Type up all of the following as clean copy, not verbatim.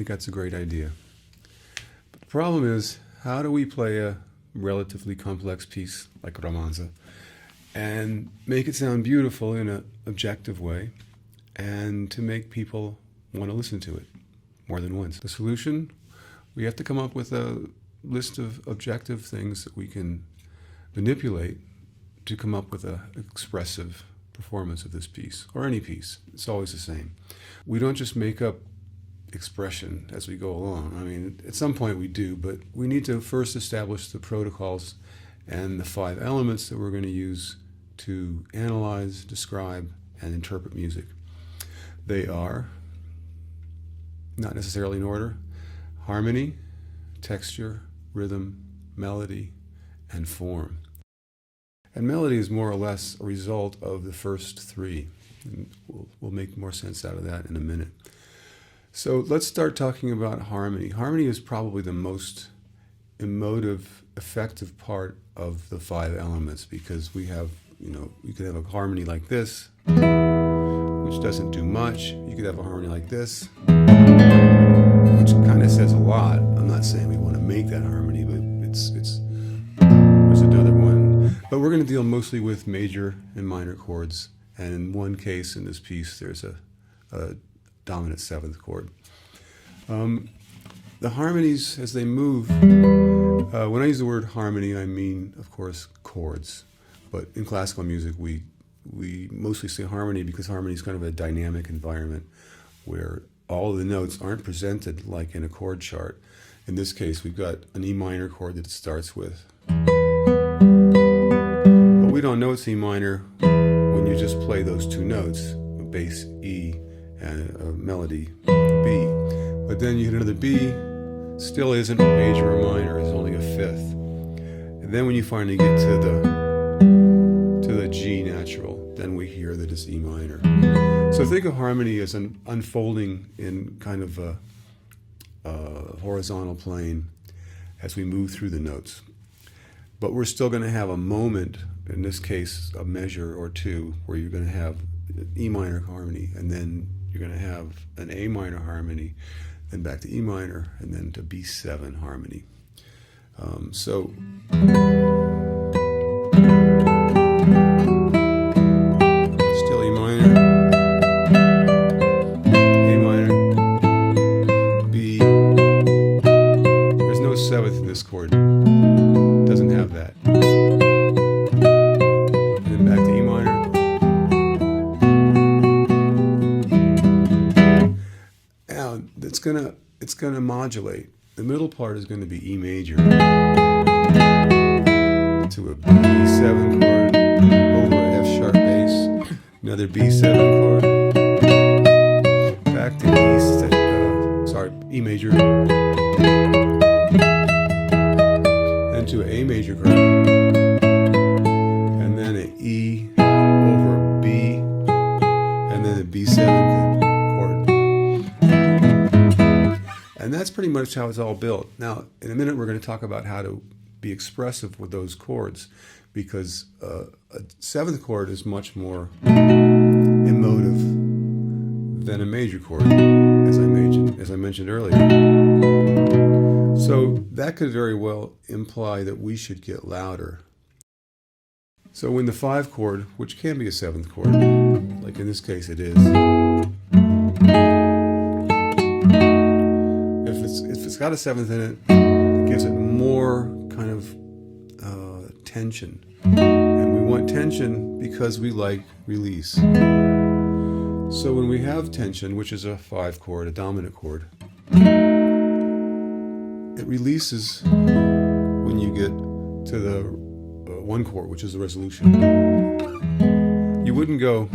think that's a great idea. But the problem is, how do we play a relatively complex piece like Romanza and make it sound beautiful in an objective way and to make people want to listen to it more than once? The solution, we have to come up with a list of objective things that we can manipulate to come up with an expressive performance of this piece, or any piece. It's always the same. We don't just make up expression as we go along. I mean, at some point we do, but we need to first establish the protocols and the 5 elements that we're going to use to analyze, describe, and interpret music. They are, not necessarily in order, harmony, texture, rhythm, melody, and form. And melody is more or less a result of the first 3. And we'll make more sense out of that in a minute. So let's start talking about harmony. Harmony is probably the most emotive, effective part of the 5 elements, because we have, you could have a harmony like this, which doesn't do much. You could have a harmony like this, which kind of says a lot. I'm not saying we want to make that harmony, but there's another one. But we're going to deal mostly with major and minor chords. And in one case in this piece, there's a dominant 7th chord. The harmonies, as they move, when I use the word harmony, I mean, of course, chords. But in classical music, we mostly say harmony because harmony is kind of a dynamic environment where all of the notes aren't presented like in a chord chart. In this case, we've got an E minor chord that it starts with. But we don't know it's E minor when you just play those 2 notes, a bass E and a melody B. But then you hit another B, still isn't major or minor, it's only a 5th. And then when you finally get to the G natural, then we hear that it's E minor. So think of harmony as an unfolding in kind of a horizontal plane as we move through the notes. But we're still going to have a moment, in this case a measure or 2, where you're going to have E minor harmony, and then you're going to have an A minor harmony, then back to E minor, and then to B7 harmony. Still E minor, A minor, B. There's no 7th in this chord. Doesn't have that. And then back to E minor. Now it's gonna modulate. The middle part is going to be E major to a B7 chord over F sharp bass, another B7 chord, back to E major, then to an A major chord, and then an E over B, and then a B7 chord. And that's pretty much how it's all built. Now, in a minute, we're going to talk about how to be expressive with those chords, because a 7th chord is much more emotive than a major chord, as I mentioned earlier. So that could very well imply that we should get louder. So in the 5 chord, which can be a 7th chord, like in this case it is, if it's got a 7th in it, it gives it more kind of tension. And we want tension because we like release. So when we have tension, which is a 5 chord, a dominant chord, it releases when you get to the 1 chord, which is the resolution. You wouldn't go,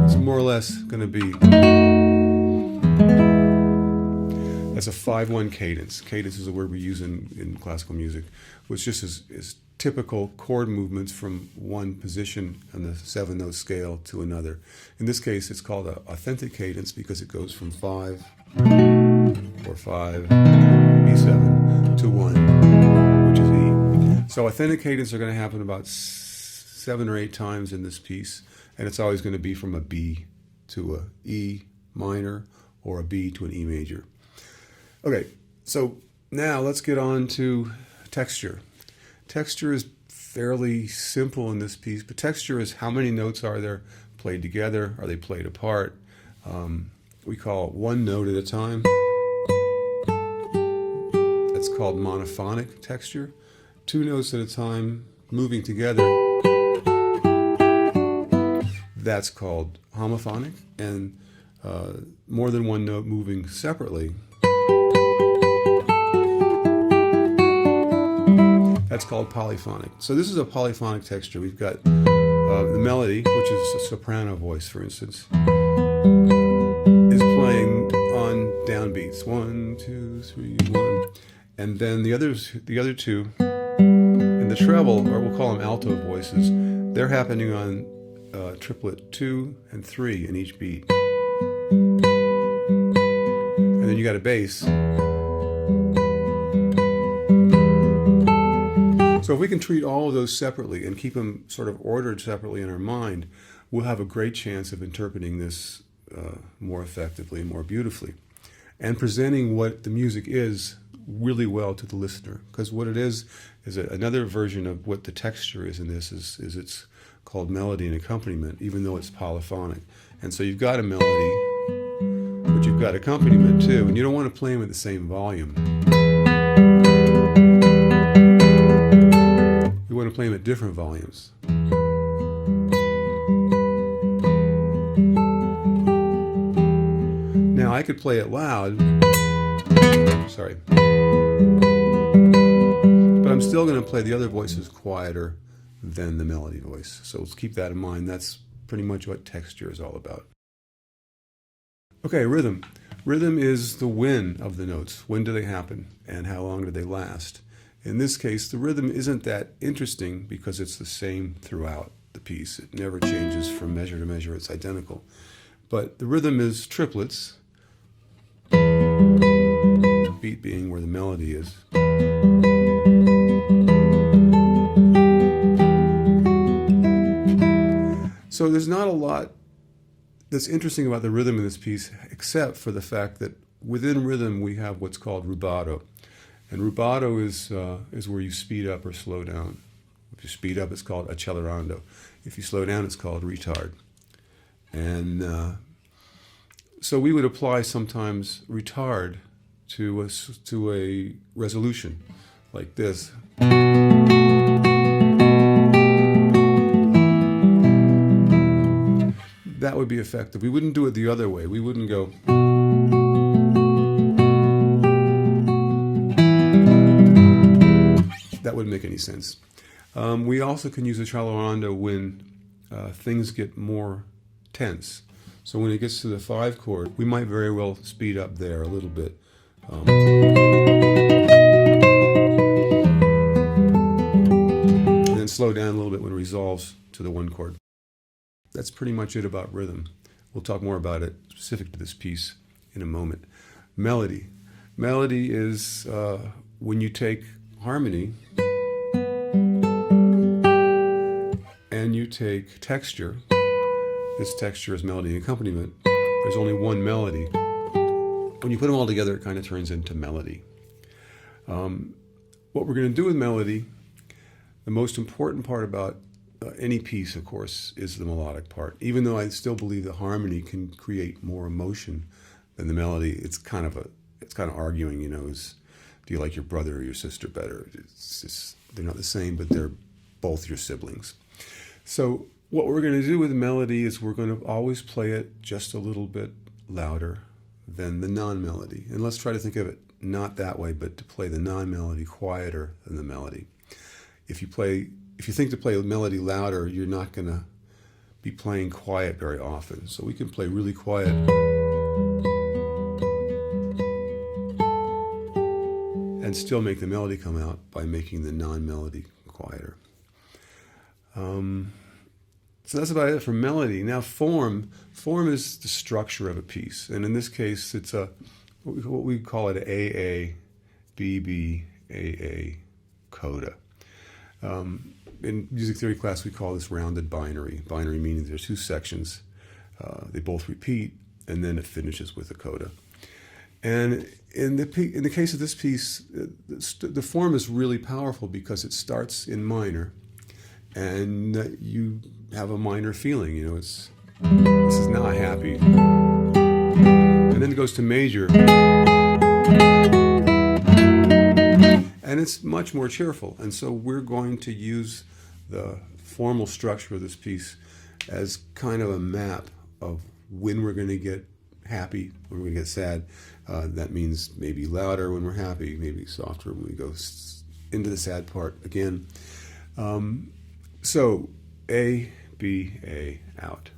it's more or less going to be, that's a 5-1 cadence. Cadence is a word we use in classical music, which just is typical chord movements from one position on the 7-note scale to another. In this case, it's called an authentic cadence because it goes from 5, or 5, B7, to 1, which is E. So authentic cadence are going to happen about 7 or 8 times in this piece, and it's always going to be from a B to a E minor or a B to an E major. Okay, so now let's get on to texture. Texture is fairly simple in this piece, but texture is how many notes are there played together, are they played apart? We call it one note at a time. That's called monophonic texture. Two notes at a time moving together, that's called homophonic. And more than one note moving separately, that's called polyphonic. So this is a polyphonic texture. We've got the melody, which is a soprano voice, for instance, is playing on downbeats. 1, 2, 3, 1. And then the other two in the treble, or we'll call them alto voices, they're happening on triplet 2 and 3 in each beat. And then you got a bass. So if we can treat all of those separately and keep them sort of ordered separately in our mind, we'll have a great chance of interpreting this more effectively and more beautifully, and presenting what the music is really well to the listener. Because what it is another version of what the texture is in this is it's called melody and accompaniment, even though it's polyphonic. And so you've got a melody, but you've got accompaniment too, and you don't want to play them at the same volume. You want to play them at different volumes. Now I could play it loud, sorry, but I'm still going to play the other voices quieter than the melody voice. So let's keep that in mind. That's pretty much what texture is all about. Okay, rhythm. Rhythm is the when of the notes. When do they happen and how long do they last? In this case, the rhythm isn't that interesting because it's the same throughout the piece. It never changes from measure to measure. It's identical. But the rhythm is triplets, beat being where the melody is. So there's not a lot that's interesting about the rhythm in this piece, except for the fact that within rhythm we have what's called rubato. And rubato is where you speed up or slow down. If you speed up, it's called accelerando. If you slow down, it's called retard. And so we would apply sometimes retard to a resolution like this. That would be effective. We wouldn't do it the other way. We wouldn't go. That wouldn't make any sense. We also can use a accelerando when things get more tense. So when it gets to the 5 chord, we might very well speed up there a little bit. And then slow down a little bit when it resolves to the 1 chord. That's pretty much it about rhythm. We'll talk more about it specific to this piece in a moment. Melody. Melody is when you take harmony and you take texture. This texture is melody and accompaniment. There's only one melody. When you put them all together, it kind of turns into melody. What we're going to do with melody, the most important part about any piece, of course, is the melodic part. Even though I still believe that harmony can create more emotion than the melody, it's kind of arguing, you know, do you like your brother or your sister better? They're not the same, but they're both your siblings. So what we're going to do with melody is we're going to always play it just a little bit louder than the non-melody. And let's try to think of it not that way, but to play the non-melody quieter than the melody. If you think to play a melody louder, you're not going to be playing quiet very often. So we can play really quiet. And still make the melody come out by making the non-melody quieter. So that's about it for melody. Now form. Form is the structure of a piece. And in this case, it's what we call it AA, BB, AA, coda. In music theory class, we call this rounded binary. Binary meaning there's two sections. They both repeat, and then it finishes with a coda. And in the case of this piece, the form is really powerful because it starts in minor, and you have a minor feeling. You know, this is not happy, and then it goes to major, and it's much more cheerful. And so we're going to use the formal structure of this piece as kind of a map of when we're going to get happy, when we're going to get sad. That means maybe louder when we're happy, maybe softer when we go into the sad part again. So A, B, A, out.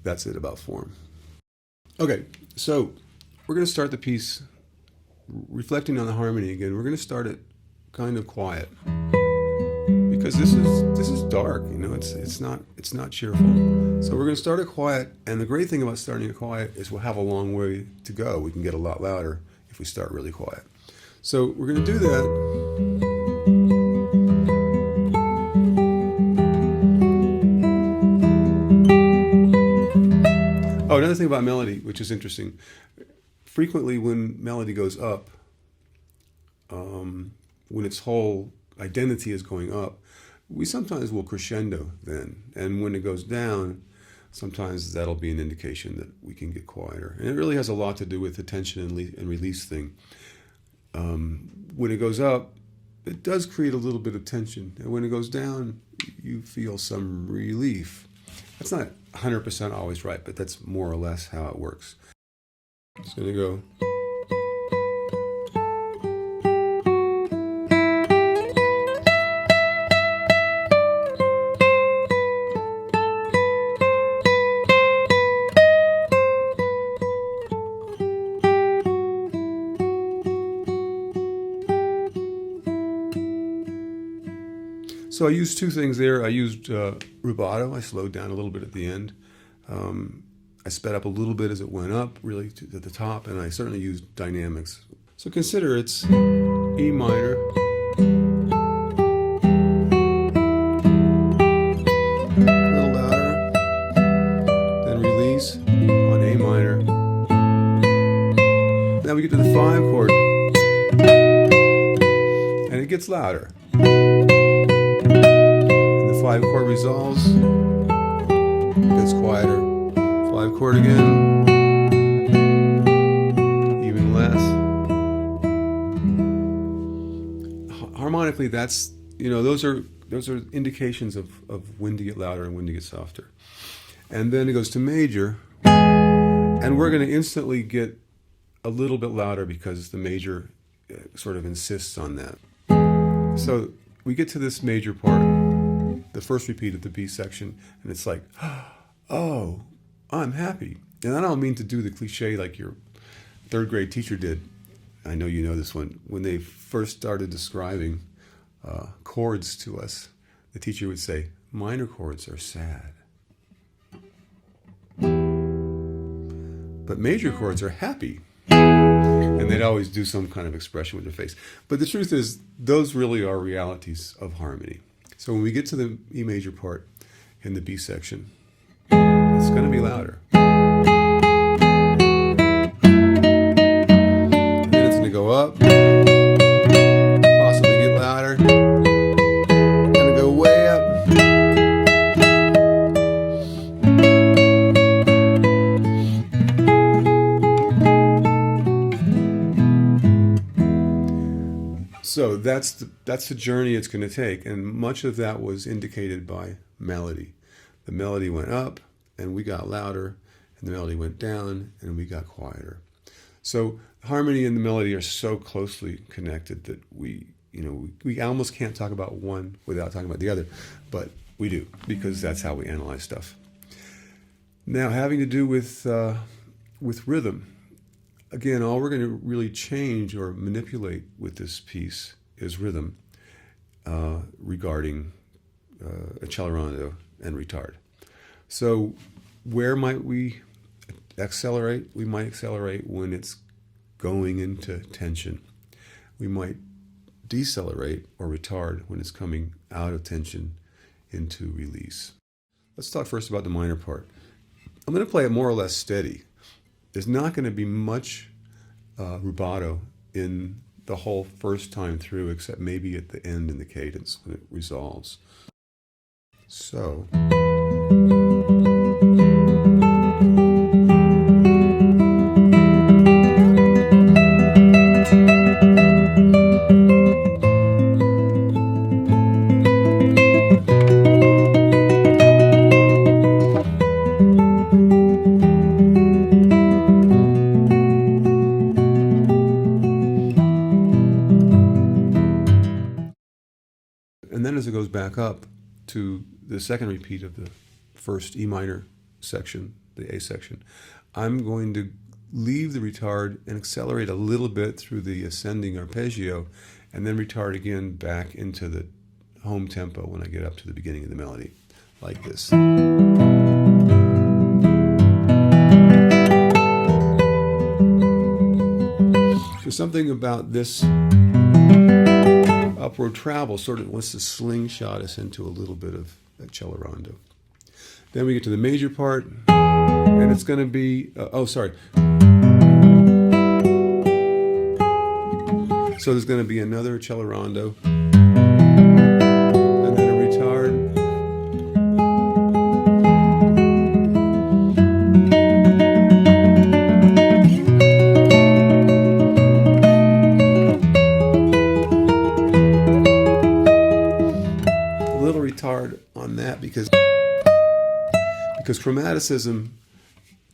That's it about form. Okay, so we're going to start the piece reflecting on the harmony again. We're going to start it kind of quiet, because this is dark, you know, it's not cheerful. So we're going to start it quiet, and the great thing about starting it quiet is we'll have a long way to go. We can get a lot louder if we start really quiet. So we're going to do that. Oh, another thing about melody, which is interesting. Frequently when melody goes up, when its whole identity is going up, we sometimes will crescendo then. And when it goes down, sometimes that'll be an indication that we can get quieter. And it really has a lot to do with the tension and release thing. When it goes up, it does create a little bit of tension. And when it goes down, you feel some relief. That's not 100% always right, but that's more or less how it works. It's going to go. So I used two things there. I used rubato. I slowed down a little bit at the end. I sped up a little bit as it went up, really to the top, and I certainly used dynamics. So consider it's E minor, a little louder, then release on A minor. Now we get to the 5 chord, and it gets louder. 5 chord resolves, gets quieter. 5 chord again, even less. Harmonically, that's, you know, those are indications of when to get louder and when to get softer. And then it goes to major, and we're going to instantly get a little bit louder because the major sort of insists on that. So we get to this major part, the first repeat of the B section, and it's like, oh, I'm happy. And I don't mean to do the cliche like your 3rd grade teacher did. I know you know this one. When they first started describing chords to us, the teacher would say, minor chords are sad, but major chords are happy. And they'd always do some kind of expression with their face. But the truth is, those really are realities of harmony. So when we get to the E major part in the B section, it's going to be louder. And then it's going to go up, possibly get louder, it's going to go way up. So that's the journey it's going to take, and much of that was indicated by melody. The melody went up, and we got louder, and the melody went down, and we got quieter. So harmony and the melody are so closely connected that we almost can't talk about one without talking about the other, but we do, because that's how we analyze stuff. Now, having to do with rhythm. Again, all we're going to really change or manipulate with this piece is rhythm regarding accelerando and retard. So where might we accelerate? We might accelerate when it's going into tension. We might decelerate or retard when it's coming out of tension into release. Let's talk first about the minor part. I'm going to play it more or less steady. there's not going to be much rubato in the whole first time through, except maybe at the end in the cadence when it resolves. So. And then as it goes back up to the second repeat of the first E minor section, the A section, I'm going to leave the retard and accelerate a little bit through the ascending arpeggio, and then retard again back into the home tempo when I get up to the beginning of the melody, like this. So something about this upward travel sort of wants to slingshot us into a little bit of that cello rondo. Then we get to the major part, and it's going to be, so there's going to be another cello rondo, and then a retard. Retard on that because chromaticism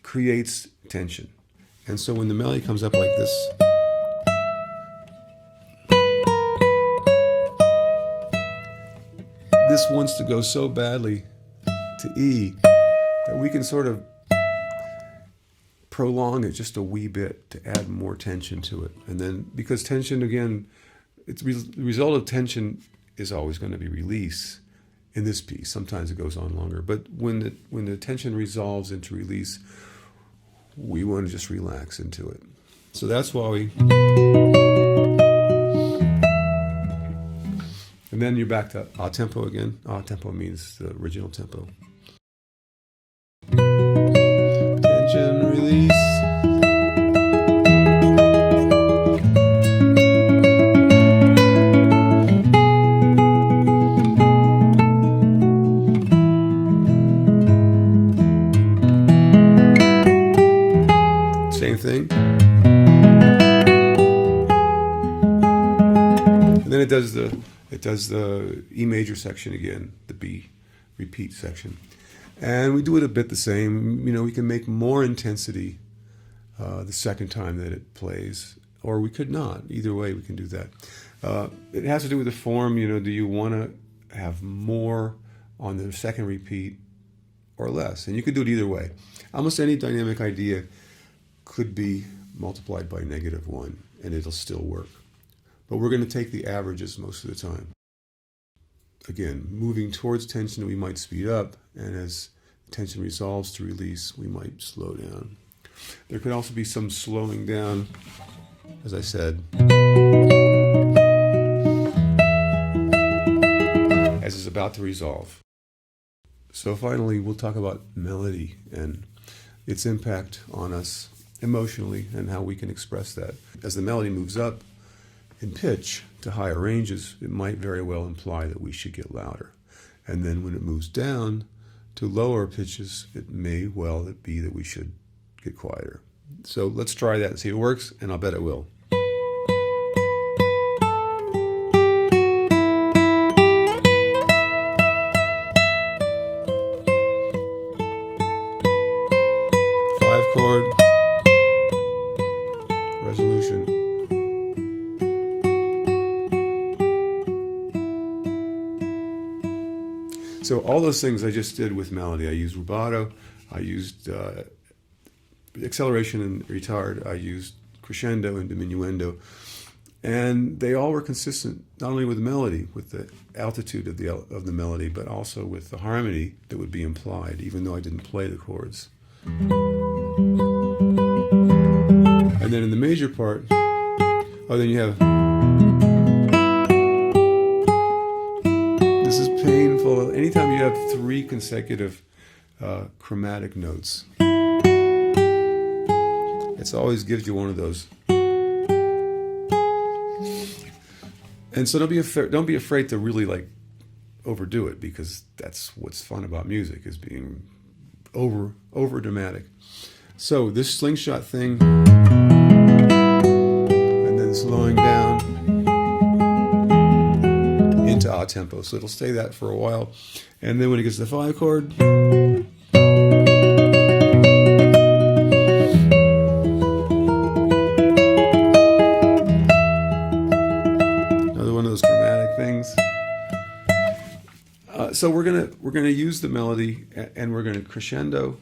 creates tension, and so when the melody comes up like this, this wants to go so badly to E that we can sort of prolong it just a wee bit to add more tension to it. And then because tension, again, the result of tension is always going to be release. In this piece, sometimes it goes on longer, but when the tension resolves into release, we want to just relax into it. So that's why we. And then you're back to a tempo again. A tempo means the original tempo. Tension, release. Same thing. And then it does the E major section again, the B repeat section. And we do it a bit the same. You know, we can make more intensity the second time that it plays, or we could not. Either way, we can do that. It has to do with the form. You know, do you want to have more on the second repeat or less? And you can do it either way. Almost any dynamic idea could be multiplied by -1, and it'll still work. But we're going to take the averages most of the time. Again, moving towards tension, we might speed up, and as tension resolves to release, we might slow down. There could also be some slowing down, as I said, as is about to resolve. So finally, we'll talk about melody and its impact on us emotionally and how we can express that. As the melody moves up in pitch to higher ranges, it might very well imply that we should get louder. And then when it moves down to lower pitches, it may well be that we should get quieter. So let's try that and see if it works, and I'll bet it will. Chord resolution. So all those things I just did with melody. I used rubato, I used acceleration and retard, I used crescendo and diminuendo, and they all were consistent not only with the melody, with the altitude of the melody, but also with the harmony that would be implied, even though I didn't play the chords. And then in the major part, then you have, this is painful. Anytime you have 3 consecutive chromatic notes, It always gives you one of those. And so don't be afraid to really like overdo it, because that's what's fun about music, is being over dramatic. So this slingshot thing, and then slowing down into a tempo. So it'll stay that for a while. And then when it gets to the 5 chord, another one of those chromatic things. So we're gonna use the melody, and we're gonna crescendo.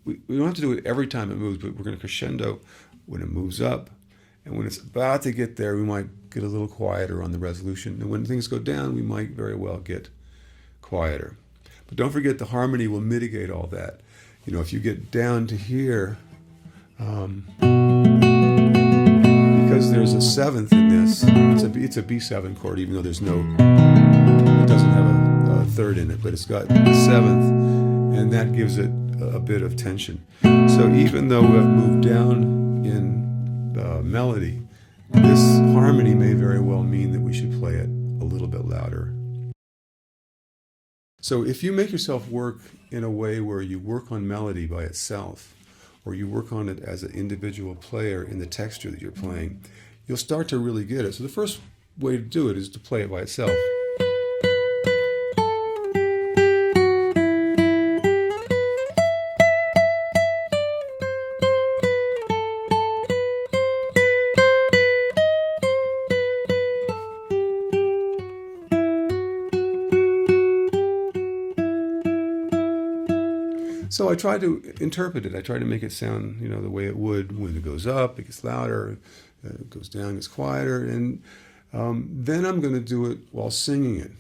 We don't have to do it every time it moves, but we're gonna crescendo when it moves up, and when it's about to get there, we might get a little quieter on the resolution. And when things go down, we might very well get quieter. But don't forget, the harmony will mitigate all that. You know, if you get down to here, because there's a 7th in this, it's a B7 chord, even though it doesn't have a 3rd in it, but it's got the 7th, and that gives it a bit of tension. So even though we've moved down in melody, this harmony may very well mean that we should play it a little bit louder. So if you make yourself work in a way where you work on melody by itself, or you work on it as an individual player in the texture that you're playing, you'll start to really get it. So the first way to do it is to play it by itself. So I try to interpret it. I try to make it sound, the way it would when it goes up. It gets louder. It goes down. It gets quieter. And then I'm going to do it while singing it.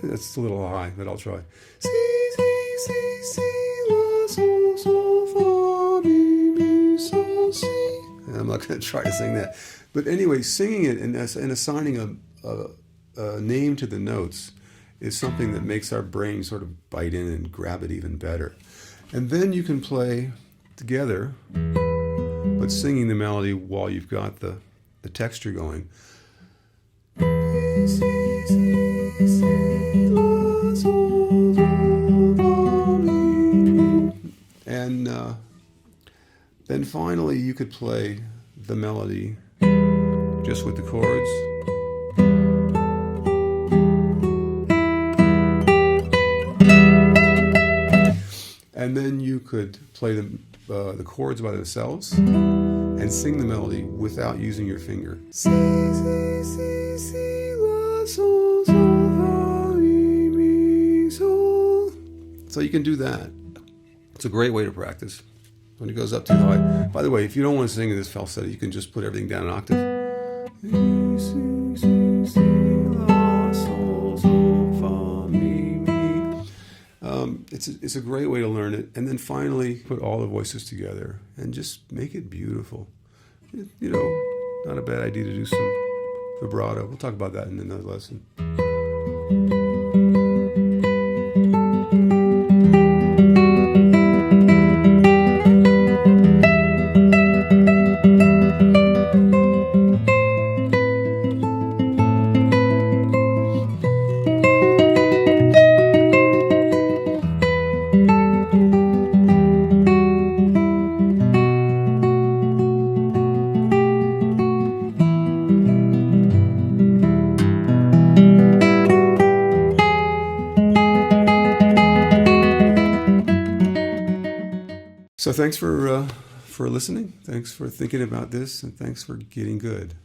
That's a little high, but I'll try. Si, si, si, si, la, sol, sol, fa, mi, mi, sol, si. And I'm not going to try to sing that. But anyway, singing it and assigning a name to the notes is something that makes our brain sort of bite in and grab it even better. And then you can play together, but singing the melody while you've got the texture going. And then finally you could play the melody just with the chords. And then you could play the chords by themselves and sing the melody without using your finger. Si, si, si, si, la, sol, sol, fa, mi, mi, sol. So you can do that. It's a great way to practice when it goes up too high. By the way, if you don't want to sing in this falsetto, you can just put everything down an octave. Si, si, si, la, sol, sol, fa, mi, mi. It's a great way to learn it. And then finally, put all the voices together and just make it beautiful. Not a bad idea to do some vibrato. We'll talk about that in another lesson. So thanks for listening. Thanks for thinking about this, and thanks for getting good.